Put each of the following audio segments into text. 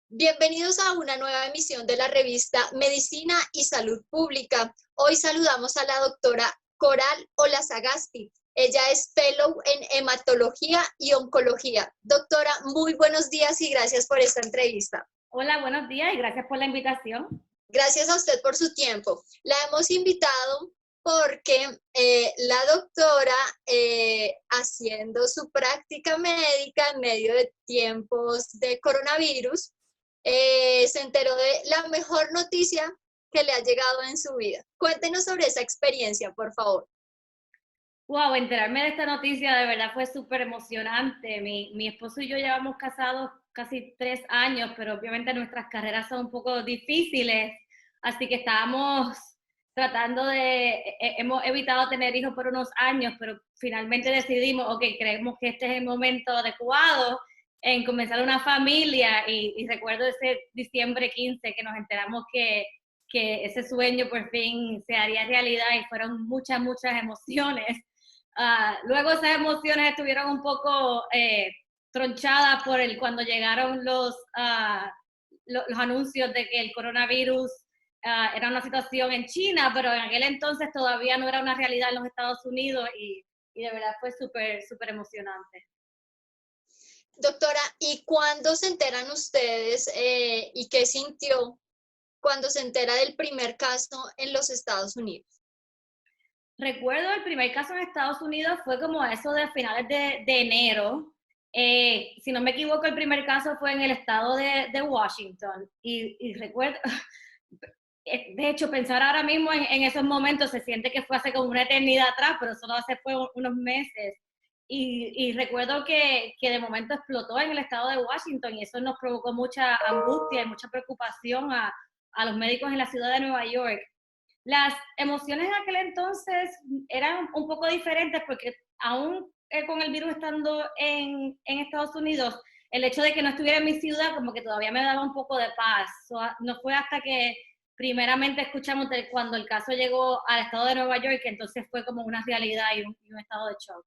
Bienvenidos a una nueva emisión de la revista Medicina y Salud Pública. Hoy saludamos a la doctora Coral Olazagasti. Ella es Fellow en Hematología y Oncología. Doctora, muy buenos días y gracias por esta entrevista. Hola, buenos días y gracias por la invitación. Gracias a usted por su tiempo. La hemos invitado porque la doctora, haciendo su práctica médica en medio de tiempos de coronavirus, se enteró de la mejor noticia que le ha llegado en su vida. Cuéntenos sobre esa experiencia, por favor. Wow, enterarme de esta noticia de verdad fue súper emocionante. Mi esposo y yo llevamos casados casi 3 años, pero obviamente nuestras carreras son un poco difíciles, así que estábamos tratando hemos evitado tener hijos por unos años, pero finalmente decidimos, ok, creemos que este es el momento adecuado en comenzar una familia y recuerdo ese diciembre 15 que nos enteramos que ese sueño por fin se haría realidad y fueron muchas emociones. Luego esas emociones estuvieron un poco tronchadas cuando llegaron los anuncios de que el coronavirus era una situación en China, pero en aquel entonces todavía no era una realidad en los Estados Unidos y de verdad fue súper emocionante. Doctora, ¿y cuándo se enteran ustedes y qué sintió cuando se entera del primer caso en los Estados Unidos? Recuerdo el primer caso en Estados Unidos fue como eso de finales de enero. Si no me equivoco, el primer caso fue en el estado de Washington. Y recuerdo, de hecho, pensar ahora mismo en esos momentos se siente que fue hace como una eternidad atrás, pero solo fue unos meses. Y recuerdo que de momento explotó en el estado de Washington y eso nos provocó mucha angustia y mucha preocupación a los médicos en la ciudad de Nueva York. Las emociones en aquel entonces eran un poco diferentes porque aún con el virus estando en Estados Unidos, el hecho de que no estuviera en mi ciudad como que todavía me daba un poco de paz. No fue hasta que primeramente escuchamos cuando el caso llegó al estado de Nueva York que entonces fue como una realidad y un estado de shock.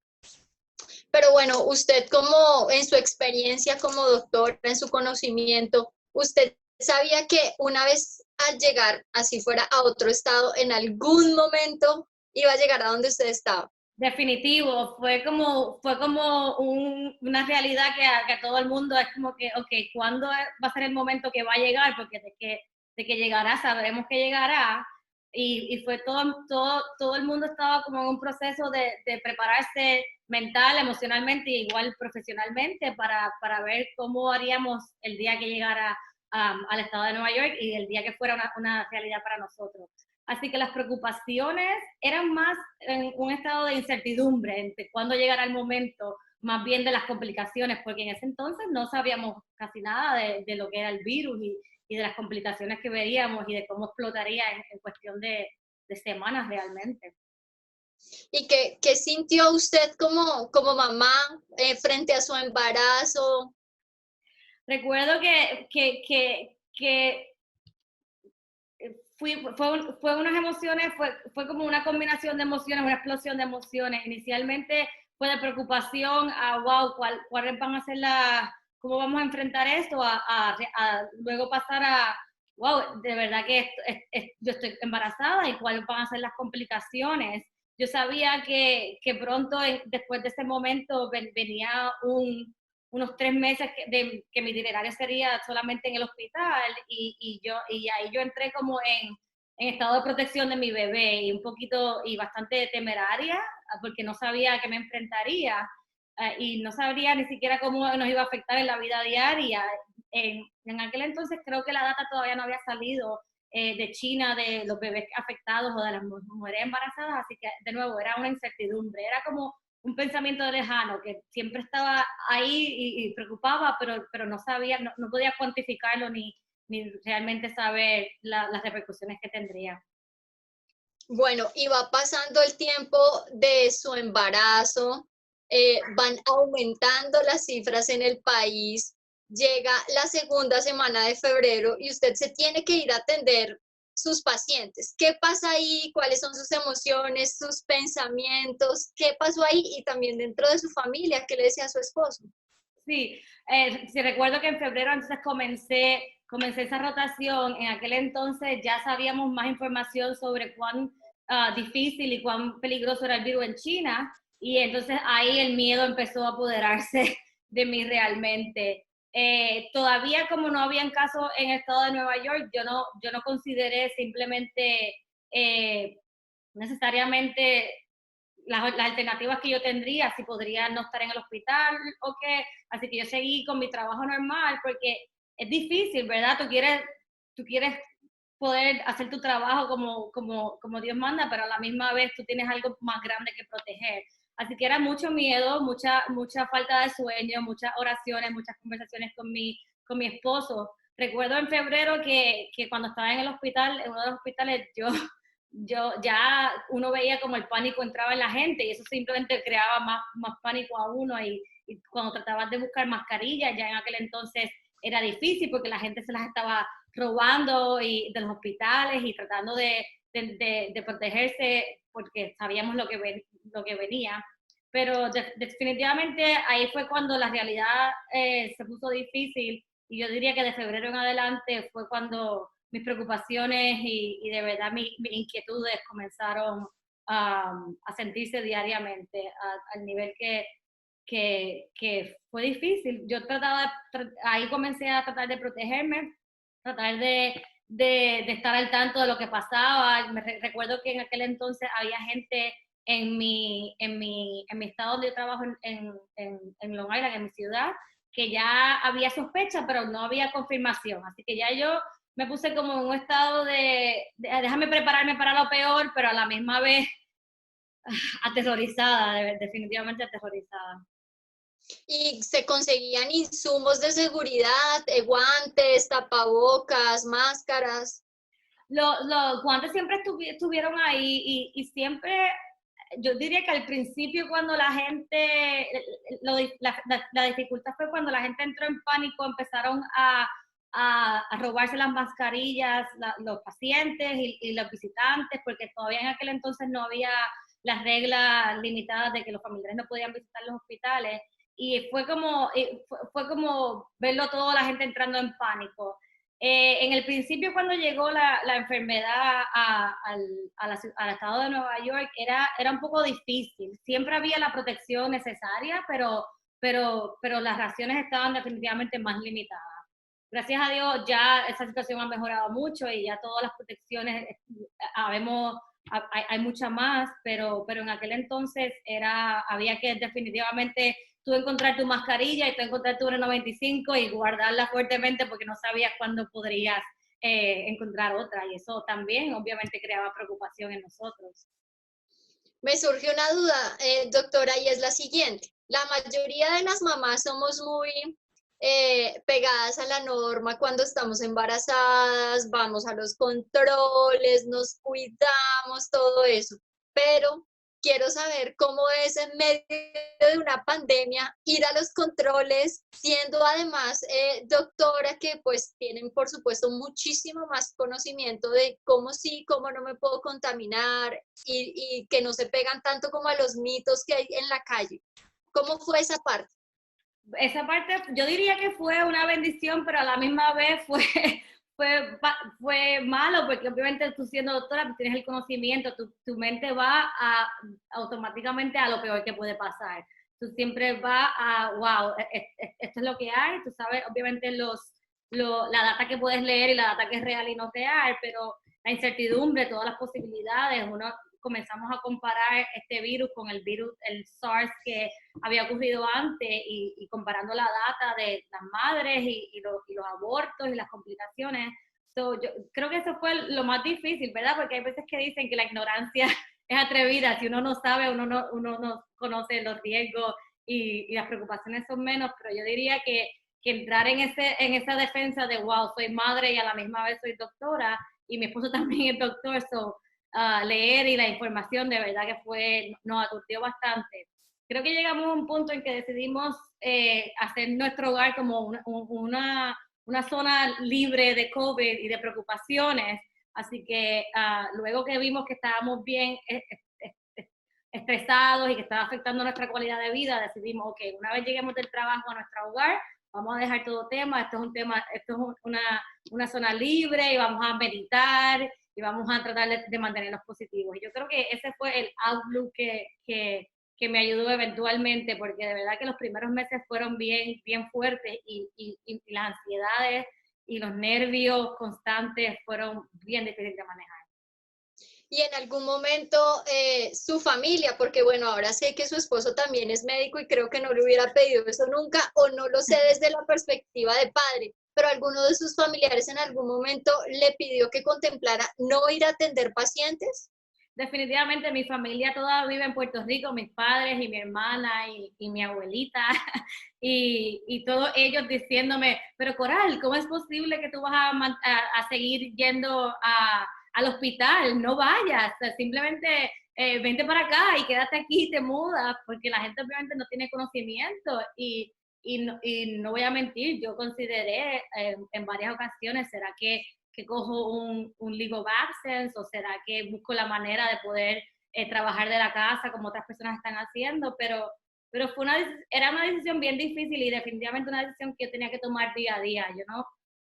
Pero bueno, usted como en su experiencia como doctora, en su conocimiento, ¿usted sabía que una vez al llegar, así fuera a otro estado, en algún momento iba a llegar a donde usted estaba? Definitivo, fue como una realidad que a todo el mundo es como que, ok, ¿cuándo va a ser el momento que va a llegar? Porque de que llegará, sabremos que llegará. Y fue todo el mundo estaba como en un proceso de prepararse mental, emocionalmente y igual profesionalmente para ver cómo haríamos el día que llegara al estado de Nueva York y el día que fuera una realidad para nosotros. Así que las preocupaciones eran más en un estado de incertidumbre entre cuándo llegará el momento, más bien de las complicaciones, porque en ese entonces no sabíamos casi nada de lo que era el virus y de las complicaciones que veríamos y de cómo explotaría en cuestión de semanas realmente. ¿Y qué sintió usted como mamá frente a su embarazo? Recuerdo que fue unas emociones, fue como una combinación de emociones, una explosión de emociones. Inicialmente fue de preocupación a, wow, ¿cuáles van a ser cómo vamos a enfrentar esto? A luego pasar a, wow, de verdad que yo estoy embarazada y cuáles van a ser las complicaciones. Yo sabía que pronto, después de ese momento, venía unos 3 meses que mi itinerario sería solamente en el hospital y ahí yo entré como en estado de protección de mi bebé y un poquito y bastante temeraria porque no sabía a qué me enfrentaría y no sabría ni siquiera cómo nos iba a afectar en la vida diaria. En aquel entonces creo que la data todavía no había salido de China, de los bebés afectados o de las mujeres embarazadas, así que de nuevo era una incertidumbre, era como un pensamiento lejano que siempre estaba ahí y preocupaba, pero no sabía, no podía cuantificarlo ni realmente saber las repercusiones que tendría. Bueno, y va pasando el tiempo de su embarazo van aumentando las cifras en el país, llega la segunda semana de febrero y usted se tiene que ir a atender sus pacientes. ¿Qué pasa ahí? ¿Cuáles son sus emociones, sus pensamientos? ¿Qué pasó ahí? Y también dentro de su familia, ¿qué le decía a su esposo? Sí, sí, recuerdo que en febrero entonces comencé esa rotación. En aquel entonces ya sabíamos más información sobre cuán difícil y cuán peligroso era el virus en China, y entonces ahí el miedo empezó a apoderarse de mí realmente. Todavía como no habían casos en el estado de Nueva York, yo no consideré simplemente necesariamente las alternativas que yo tendría, si podría no estar en el hospital o qué. Así que yo seguí con mi trabajo normal porque es difícil, ¿verdad? Tú quieres poder hacer tu trabajo como Dios manda, pero a la misma vez tú tienes algo más grande que proteger. Así que era mucho miedo, mucha falta de sueño, muchas oraciones, muchas conversaciones con mi esposo. Recuerdo en febrero que cuando estaba en el hospital, en uno de los hospitales, yo ya uno veía como el pánico entraba en la gente y eso simplemente creaba más pánico a uno, y cuando tratabas de buscar mascarillas, ya en aquel entonces era difícil porque la gente se las estaba robando de los hospitales y tratando de protegerse porque sabíamos lo que venía. Pero definitivamente ahí fue cuando la realidad se puso difícil, y yo diría que de febrero en adelante fue cuando mis preocupaciones y de verdad mis inquietudes comenzaron a sentirse diariamente al nivel que fue difícil. Ahí comencé a tratar de protegerme, tratar de estar al tanto de lo que pasaba. Recuerdo que en aquel entonces había gente en mi estado donde yo trabajo en Long Island, en mi ciudad, que ya había sospecha, pero no había confirmación. Así que ya yo me puse como en un estado de déjame prepararme para lo peor, pero a la misma vez aterrorizada, definitivamente aterrorizada. Y se conseguían insumos de seguridad, guantes, tapabocas, máscaras. Los guantes siempre estuvieron ahí, y siempre, yo diría que al principio cuando la gente, la dificultad fue cuando la gente entró en pánico, empezaron a robarse las mascarillas, los pacientes y los visitantes, porque todavía en aquel entonces no había las reglas limitadas de que los familiares no podían visitar los hospitales, y fue como verlo todo, la gente entrando en pánico. En el principio, cuando llegó la enfermedad al estado de Nueva York, era un poco difícil. Siempre había la protección necesaria, pero las raciones estaban definitivamente más limitadas. Gracias a Dios ya esa situación ha mejorado mucho y ya todas las protecciones, hay mucha más, pero en aquel entonces había que definitivamente tú encontrar tu mascarilla y tú encontrar tu N95 y guardarla fuertemente porque no sabías cuándo podrías encontrar otra, y eso también obviamente creaba preocupación en nosotros. Me surge una duda, doctora, y es la siguiente. La mayoría de las mamás somos muy pegadas a la norma cuando estamos embarazadas, vamos a los controles, nos cuidamos, todo eso. Pero quiero saber cómo es en medio de una pandemia ir a los controles, siendo además doctora que pues tienen por supuesto muchísimo más conocimiento de cómo sí, cómo no me puedo contaminar y que no se pegan tanto como a los mitos que hay en la calle. ¿Cómo fue esa parte? Esa parte yo diría que fue una bendición, pero a la misma vez fue malo, porque obviamente tú siendo doctora, tú tienes el conocimiento, tu mente va automáticamente a lo peor que puede pasar. Tú siempre vas wow, esto es lo que hay, tú sabes, obviamente la data que puedes leer y la data que es real y no real, pero la incertidumbre, todas las posibilidades, comenzamos a comparar este virus con el virus, el SARS que había ocurrido antes, y comparando la data de las madres y los abortos y las complicaciones. Yo creo que eso fue lo más difícil, ¿verdad? Porque hay veces que dicen que la ignorancia es atrevida. Si uno no sabe, uno no conoce los riesgos y las preocupaciones son menos, pero yo diría que entrar en esa defensa de, wow, soy madre y a la misma vez soy doctora, y mi esposo también es doctor, leer y la información de verdad que nos aturdió bastante. creo que llegamos a un punto en que decidimos hacer nuestro hogar como una zona libre de COVID y de preocupaciones. Así que luego que vimos que estábamos bien estresados y que estaba afectando nuestra calidad de vida, decidimos, ok, una vez lleguemos del trabajo a nuestro hogar, vamos a dejar todo tema, esto es una zona libre y vamos a meditar y vamos a tratar de mantenernos positivos. Y yo creo que ese fue el outlook que me ayudó eventualmente, porque de verdad que los primeros meses fueron bien fuertes y las ansiedades y los nervios constantes fueron bien difíciles de manejar. Y en algún momento su familia, porque bueno, ahora sé que su esposo también es médico y creo que no le hubiera pedido eso nunca, o no lo sé desde la perspectiva de padre, pero alguno de sus familiares en algún momento le pidió que contemplara no ir a atender pacientes. Definitivamente mi familia toda vive en Puerto Rico, mis padres y mi hermana y mi abuelita y todos ellos diciéndome, pero Coral, ¿cómo es posible que tú vas a seguir yendo al hospital? No vayas, simplemente vente para acá y quédate aquí y te mudas, porque la gente obviamente no tiene conocimiento y no voy a mentir, yo consideré en varias ocasiones, ¿será que cojo un leave of absence o será que busco la manera de poder trabajar de la casa como otras personas están haciendo? Pero era una decisión bien difícil y definitivamente una decisión que yo tenía que tomar día a día.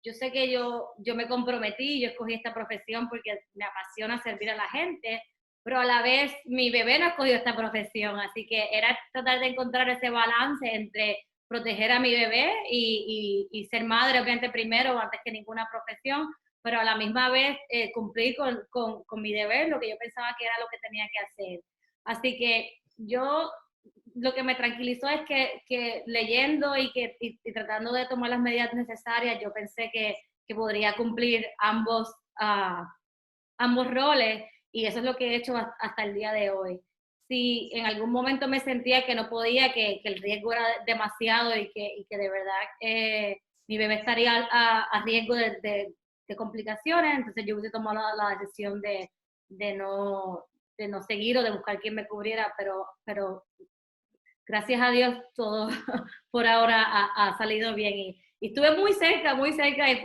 Yo sé que yo me comprometí, yo escogí esta profesión porque me apasiona servir a la gente, pero a la vez mi bebé no escogió esta profesión, así que era tratar de encontrar ese balance entre proteger a mi bebé y ser madre, obviamente primero, antes que ninguna profesión, pero a la misma vez cumplir con mi deber, lo que yo pensaba que era lo que tenía que hacer. Así que lo que me tranquilizó es que leyendo y tratando de tomar las medidas necesarias, yo pensé que podría cumplir ambos roles y eso es lo que he hecho hasta el día de hoy. Si en algún momento me sentía que no podía, que el riesgo era demasiado y que de verdad mi bebé estaría a riesgo de complicaciones, entonces yo hubiese tomado la decisión de no seguir o de buscar quien me cubriera, pero gracias a Dios todo por ahora ha salido bien y estuve muy cerca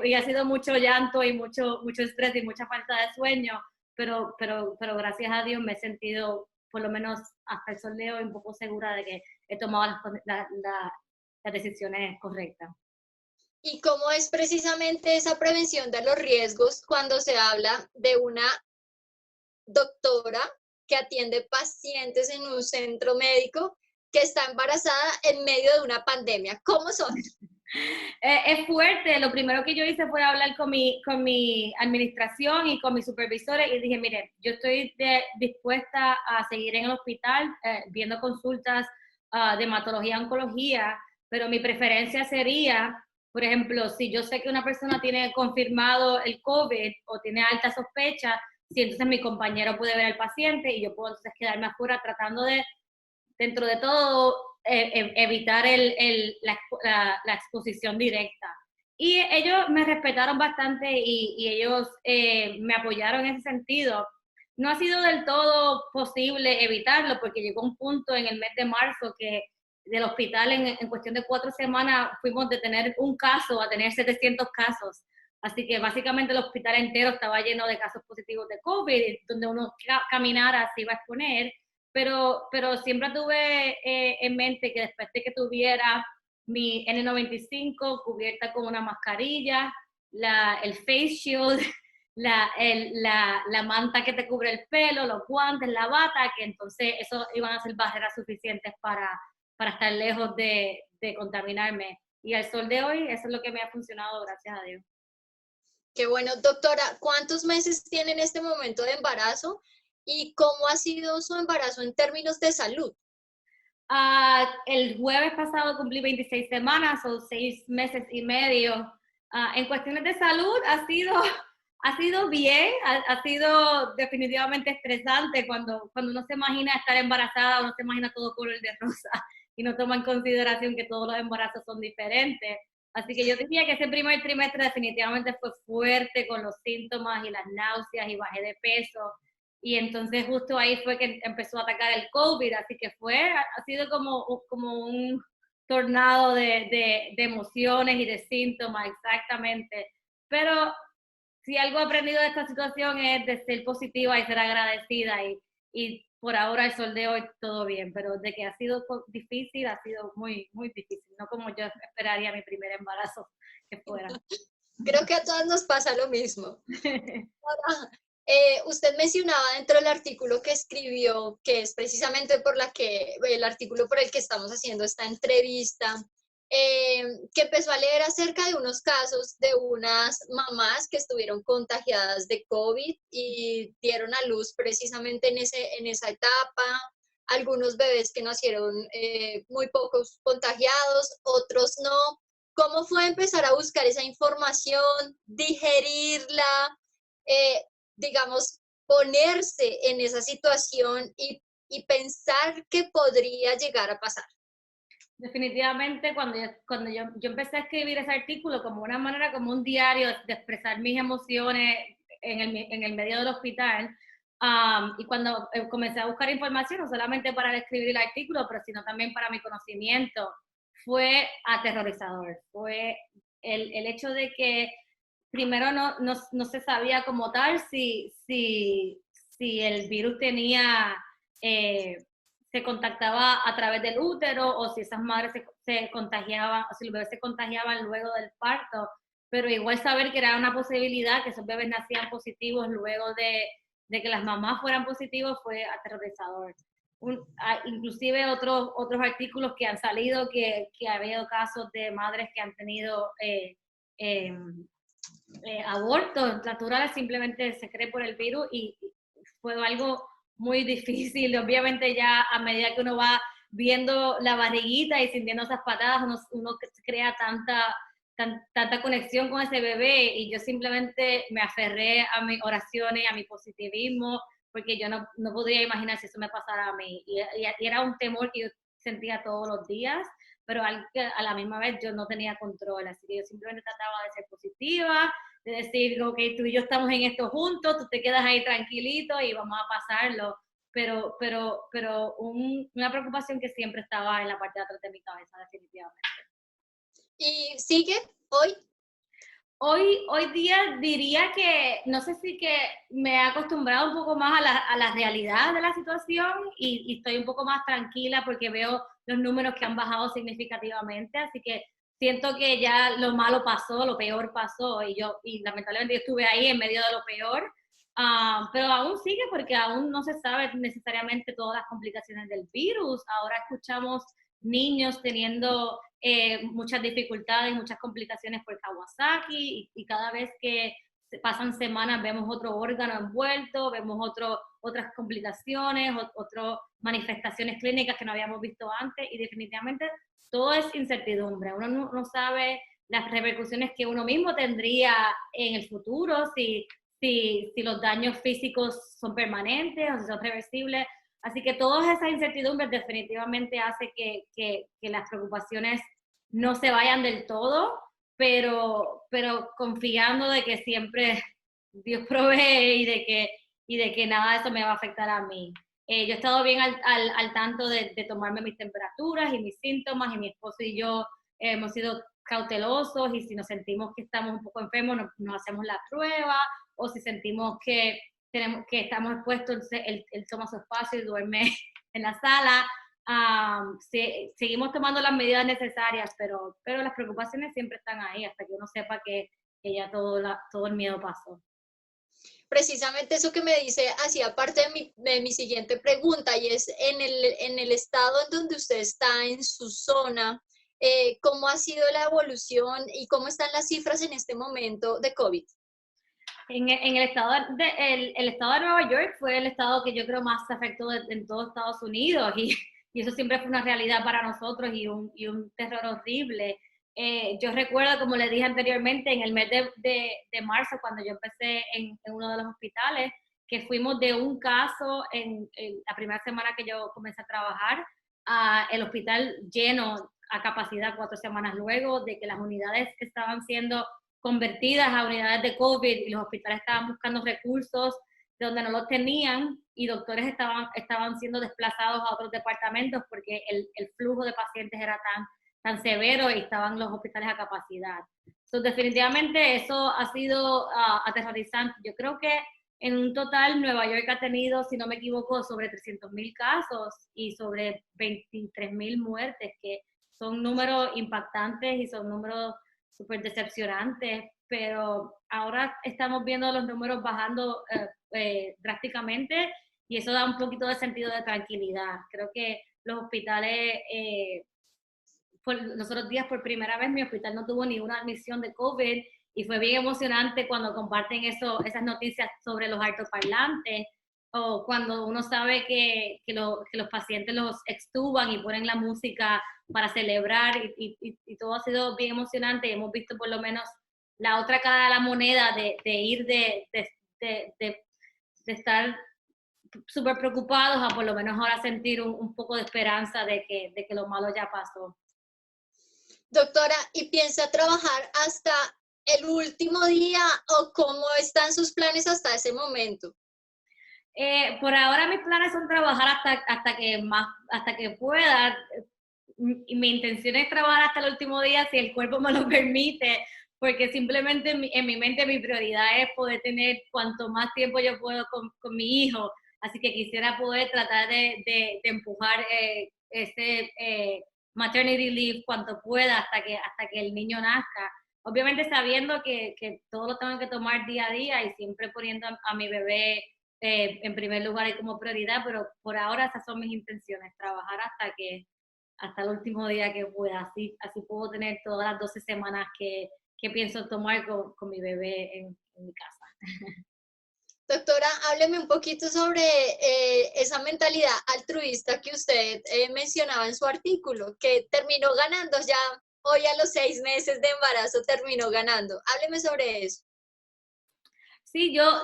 y ha sido mucho llanto y mucho estrés y mucha falta de sueño, pero gracias a Dios me he sentido por lo menos hasta el sol de hoy un poco segura de que he tomado las decisiones correctas. ¿Y cómo es precisamente esa prevención de los riesgos cuando se habla de una doctora que atiende pacientes en un centro médico que está embarazada en medio de una pandemia? ¿Cómo son? Es fuerte. Lo primero que yo hice fue hablar con mi administración y con mis supervisores y dije, mire, yo estoy dispuesta a seguir en el hospital viendo consultas de hematología oncología, pero mi preferencia sería, por ejemplo, si yo sé que una persona tiene confirmado el COVID o tiene alta sospecha, si entonces mi compañero puede ver al paciente y yo puedo entonces quedarme afuera tratando de, dentro de todo, evitar la exposición directa. Y ellos me respetaron bastante y ellos me apoyaron en ese sentido. No ha sido del todo posible evitarlo porque llegó un punto en el mes de marzo que del hospital en cuestión de 4 semanas fuimos de tener un caso a tener 700 casos. Así que básicamente el hospital entero estaba lleno de casos positivos de COVID, donde uno caminara se iba a exponer, pero siempre tuve en mente que después de que tuviera mi N95 cubierta con una mascarilla, el face shield, la manta que te cubre el pelo, los guantes, la bata, que entonces eso iban a ser barreras suficientes para estar lejos de contaminarme. Y al sol de hoy, eso es lo que me ha funcionado, gracias a Dios. Qué bueno, doctora, ¿cuántos meses tiene en este momento de embarazo y cómo ha sido su embarazo en términos de salud? El jueves pasado cumplí 26 semanas o 6 meses y medio. En cuestiones de salud ha sido bien, ha sido definitivamente estresante cuando uno se imagina estar embarazada, uno se imagina todo color de rosa y no toma en consideración que todos los embarazos son diferentes. Así que yo diría que ese primer trimestre definitivamente fue fuerte con los síntomas y las náuseas y bajé de peso. y entonces justo ahí fue que empezó a atacar el COVID, así que ha sido como un tornado de emociones y de síntomas, exactamente. Pero si algo he aprendido de esta situación es de ser positiva y ser agradecida y por ahora el sol de hoy todo bien, pero de que ha sido difícil, ha sido muy, muy difícil, no como yo esperaría mi primer embarazo que fuera. Creo que a todas nos pasa lo mismo. Ahora, usted mencionaba dentro del artículo que escribió, que es precisamente el artículo por el que estamos haciendo esta entrevista, que empezó a leer acerca de unos casos de unas mamás que estuvieron contagiadas de COVID y dieron a luz precisamente en esa etapa. Algunos bebés que nacieron muy pocos contagiados, otros no. ¿Cómo fue empezar a buscar esa información, digerirla, eh, digamos, ponerse en esa situación y pensar que podría llegar a pasar? Definitivamente, cuando yo empecé a escribir ese artículo como una manera, como un diario de expresar mis emociones en el medio del hospital, y cuando comencé a buscar información, no solamente para escribir el artículo, pero sino también para mi conocimiento, fue aterrorizador. Fue el hecho de que primero no se sabía como tal si el virus tenía... se contactaba a través del útero o si esas madres se contagiaban, o si los bebés se contagiaban luego del parto, pero igual saber que era una posibilidad que esos bebés nacían positivos luego de que las mamás fueran positivos fue aterrorizador. Inclusive otros artículos que han salido que ha habido casos de madres que han tenido eh, abortos naturales, simplemente se cree por el virus y fue algo muy difícil. Obviamente ya a medida que uno va viendo la barriguita y sintiendo esas patadas, uno crea tanta conexión con ese bebé y yo simplemente me aferré a mis oraciones, a mi positivismo, porque yo no podría imaginar si eso me pasara a mí. Y era un temor que yo sentía todos los días, pero a la misma vez yo no tenía control, así que yo simplemente trataba de ser positiva, de decir, ok, tú y yo estamos en esto juntos, tú te quedas ahí tranquilito y vamos a pasarlo, pero una preocupación que siempre estaba en la parte de atrás de mi cabeza, definitivamente. ¿Y sigue hoy? Hoy día diría que, no sé si que me he acostumbrado un poco más a la realidad de la situación y estoy un poco más tranquila porque veo los números que han bajado significativamente, así que siento que ya lo malo pasó, lo peor pasó y lamentablemente yo estuve ahí en medio de lo peor, pero aún sigue porque aún no se sabe necesariamente todas las complicaciones del virus. Ahora escuchamos niños teniendo muchas dificultades, muchas complicaciones por Kawasaki y cada vez que pasan semanas vemos otro órgano envuelto, vemos otras complicaciones, otras manifestaciones clínicas que no habíamos visto antes y definitivamente todo es incertidumbre. Uno no sabe las repercusiones que uno mismo tendría en el futuro, si los daños físicos son permanentes o si son reversibles. Así que todas esas incertidumbres definitivamente hace que las preocupaciones no se vayan del todo, pero confiando de que siempre Dios provee y de que nada de eso me va a afectar a mí. Yo he estado bien al tanto de tomarme mis temperaturas y mis síntomas y mi esposo y yo hemos sido cautelosos y si nos sentimos que estamos un poco enfermos nos hacemos la prueba o si sentimos que estamos expuestos, él toma su espacio y duerme en la sala. Seguimos tomando las medidas necesarias, pero las preocupaciones siempre están ahí hasta que uno sepa que ya todo el miedo pasó. Precisamente eso que me dice hacía parte de mi siguiente pregunta y es en el estado en donde usted está, en su zona, ¿cómo ha sido la evolución y cómo están las cifras en este momento de COVID? En el estado de Nueva York fue el estado que yo creo más se afectó en todo Estados Unidos y eso siempre fue una realidad para nosotros y un terror horrible. Yo recuerdo, como le dije anteriormente, en el mes de marzo, cuando yo empecé en uno de los hospitales, que fuimos de un caso en la primera semana que yo comencé a trabajar, a el hospital lleno a capacidad 4 semanas luego, de que las unidades estaban siendo convertidas a unidades de COVID y los hospitales estaban buscando recursos donde no los tenían y doctores estaban siendo desplazados a otros departamentos porque el flujo de pacientes era tan severo y estaban los hospitales a capacidad. Entonces, definitivamente eso ha sido aterrorizante. Yo creo que en un total Nueva York ha tenido, si no me equivoco, sobre 300,000 casos y sobre 23,000 muertes, que son números impactantes y son números súper decepcionantes, pero ahora estamos viendo los números bajando drásticamente y eso da un poquito de sentido de tranquilidad. Creo que los hospitales, los otros días por primera vez mi hospital no tuvo ni una admisión de COVID y fue bien emocionante cuando comparten esas noticias sobre los altoparlantes o cuando uno sabe que los pacientes los extuban y ponen la música para celebrar y todo ha sido bien emocionante y hemos visto por lo menos la otra cara de la moneda de ir de estar súper preocupados a por lo menos ahora sentir un poco de esperanza de que lo malo ya pasó. Doctora, ¿y piensa trabajar hasta el último día o cómo están sus planes hasta ese momento? Por ahora mis planes son trabajar hasta que pueda. Mi intención es trabajar hasta el último día si el cuerpo me lo permite, porque simplemente en mi mente mi prioridad es poder tener cuanto más tiempo yo puedo con mi hijo, así que quisiera poder tratar de empujar ese maternity leave cuanto pueda hasta que el niño nazca. Obviamente sabiendo que todo lo tengo que tomar día a día y siempre poniendo a mi bebé en primer lugar y como prioridad, pero por ahora esas son mis intenciones, trabajar hasta el último día que pueda, así puedo tener todas las 12 semanas que pienso tomar con mi bebé en mi casa. Doctora, hábleme un poquito sobre esa mentalidad altruista que usted mencionaba en su artículo, que terminó ganando ya hoy a los 6 meses de embarazo, terminó ganando. Hábleme sobre eso. Sí, yo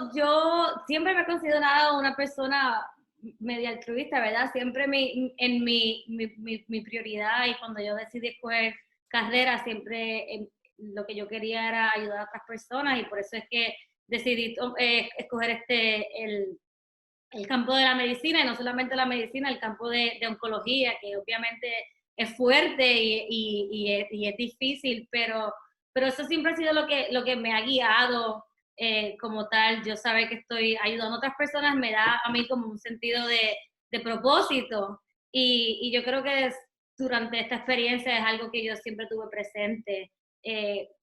siempre me he considerado una persona media altruista, ¿verdad? Siempre mi prioridad y cuando yo decidí escoger carrera, siempre lo que yo quería era ayudar a otras personas y por eso es que decidí escoger el campo de la medicina y no solamente la medicina, el campo de oncología, que obviamente es fuerte y es difícil, pero eso siempre ha sido lo que me ha guiado como tal. Yo saber que estoy ayudando a otras personas me da a mí como un sentido de propósito y yo creo que durante esta experiencia es algo que yo siempre tuve presente.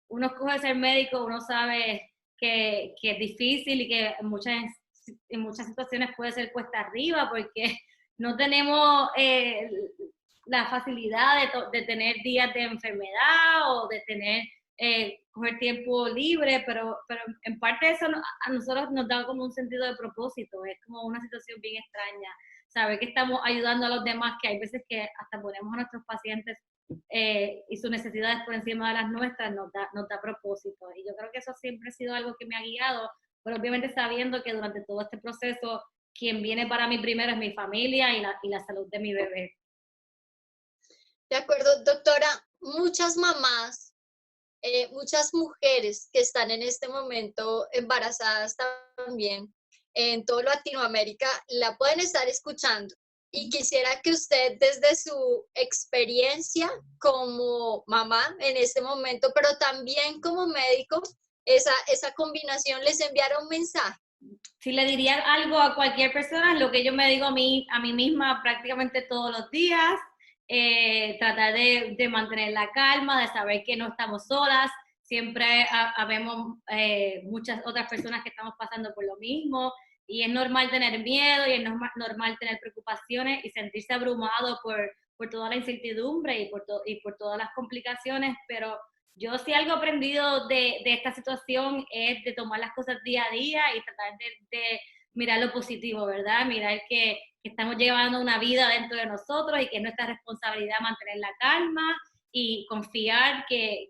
Uno escoge ser médico, uno sabe que es difícil y que en muchas situaciones puede ser cuesta arriba porque no tenemos la facilidad de tener días de enfermedad o de tener coger tiempo libre, pero en parte eso a nosotros nos da como un sentido de propósito, es como una situación bien extraña, saber que estamos ayudando a los demás, que hay veces que hasta ponemos a nuestros pacientes y sus necesidades por encima de las nuestras, nos da propósito. Y yo creo que eso siempre ha sido algo que me ha guiado, pero obviamente sabiendo que durante todo este proceso, quien viene para mí primero es mi familia y la salud de mi bebé. De acuerdo, doctora, muchas mamás, muchas mujeres que están en este momento embarazadas también en toda Latinoamérica la pueden estar escuchando. Y quisiera que usted desde su experiencia como mamá en este momento, pero también como médico, esa combinación les enviara un mensaje. Si le diría algo a cualquier persona, es lo que yo me digo a mí misma prácticamente todos los días, tratar de mantener la calma, de saber que no estamos solas, siempre habemos muchas otras personas que estamos pasando por lo mismo y es normal tener miedo y es normal tener preocupaciones y sentirse abrumado por toda la incertidumbre y por todas las complicaciones, pero yo sí algo aprendido de esta situación es de tomar las cosas día a día y tratar de mirar lo positivo, ¿verdad? Mirar que estamos llevando una vida dentro de nosotros y que es nuestra responsabilidad mantener la calma y confiar que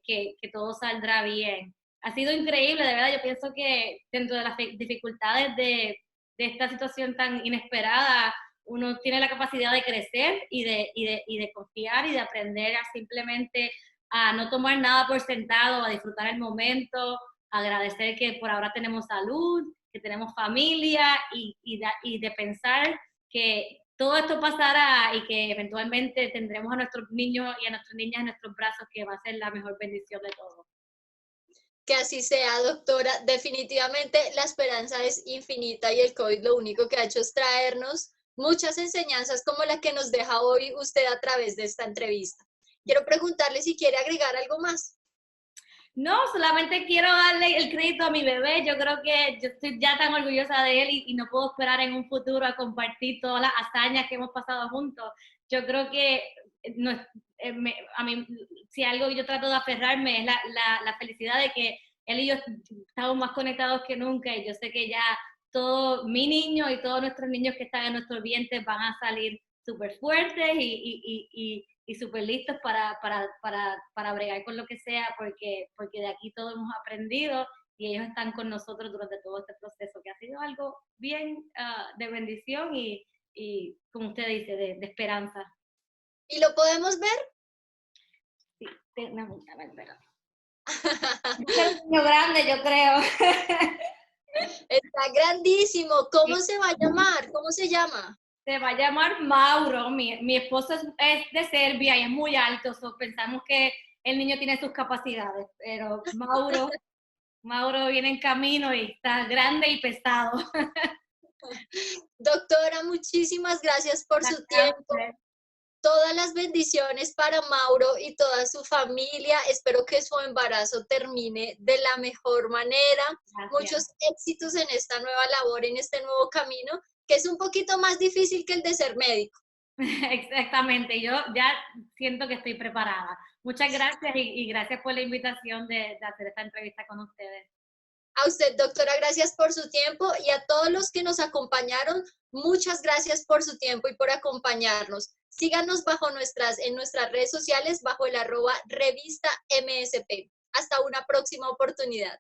todo saldrá bien. Ha sido increíble, de verdad, yo pienso que dentro de las dificultades de esta situación tan inesperada, uno tiene la capacidad de crecer y de confiar y de aprender a simplemente a no tomar nada por sentado, a disfrutar el momento, agradecer que por ahora tenemos salud que tenemos familia y de pensar que todo esto pasará y que eventualmente tendremos a nuestros niños y a nuestras niñas en nuestros brazos, que va a ser la mejor bendición de todos. Que así sea, doctora. Definitivamente la esperanza es infinita y el COVID lo único que ha hecho es traernos muchas enseñanzas como la que nos deja hoy usted a través de esta entrevista. Quiero preguntarle si quiere agregar algo más. No, solamente quiero darle el crédito a mi bebé. Yo creo que yo estoy ya tan orgullosa de él y no puedo esperar en un futuro a compartir todas las hazañas que hemos pasado juntos. Yo creo que no, a mí, si algo yo trato de aferrarme es la felicidad de que él y yo estamos más conectados que nunca, y yo sé que ya todo mi niño y todos nuestros niños que están en nuestro vientre van a salir súper fuertes y súper listos para bregar con lo que sea, porque de aquí todos hemos aprendido y ellos están con nosotros durante todo este proceso, que ha sido algo bien de bendición y, como usted dice, de esperanza. ¿Y lo podemos ver? Sí, déjame ver. Es un niño grande, yo creo. Está grandísimo. ¿Cómo se va a llamar? ¿Cómo se llama? Se va a llamar Mauro. Mi esposo es de Serbia y es muy alto, pensamos que el niño tiene sus capacidades, pero Mauro viene en camino y está grande y pesado. Doctora, muchísimas gracias por su tiempo. Todas las bendiciones para Mauro y toda su familia. Espero que su embarazo termine de la mejor manera. Gracias. Muchos éxitos en esta nueva labor, en este nuevo camino, que es un poquito más difícil que el de ser médico. Exactamente, yo ya siento que estoy preparada. Muchas gracias y gracias por la invitación de hacer esta entrevista con ustedes. A usted, doctora, gracias por su tiempo, y a todos los que nos acompañaron, muchas gracias por su tiempo y por acompañarnos. Síganos en nuestras redes sociales bajo el @revista MSP. Hasta una próxima oportunidad.